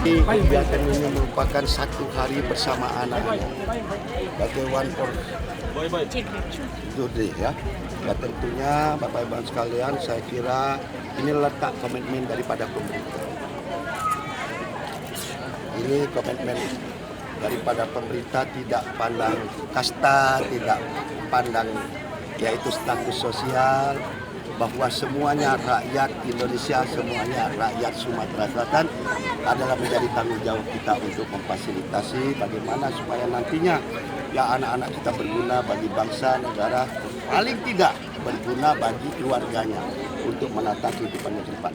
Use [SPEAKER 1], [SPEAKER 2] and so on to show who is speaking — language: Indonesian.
[SPEAKER 1] Kegiatan ini merupakan satu hari bersama anak-anak. Sebagai one for today ya. Ya tentunya Bapak Ibu sekalian, saya kira ini letak komitmen daripada pemerintah. Ini komitmen daripada pemerintah, tidak pandang kasta, tidak pandang yaitu status sosial, bahwa semuanya rakyat Indonesia, semuanya rakyat Sumatera Selatan adalah menjadi tanggung jawab kita untuk memfasilitasi bagaimana supaya nantinya ya anak-anak kita berguna bagi bangsa, negara, paling tidak berguna bagi keluarganya untuk menata kehidupannya ke depan.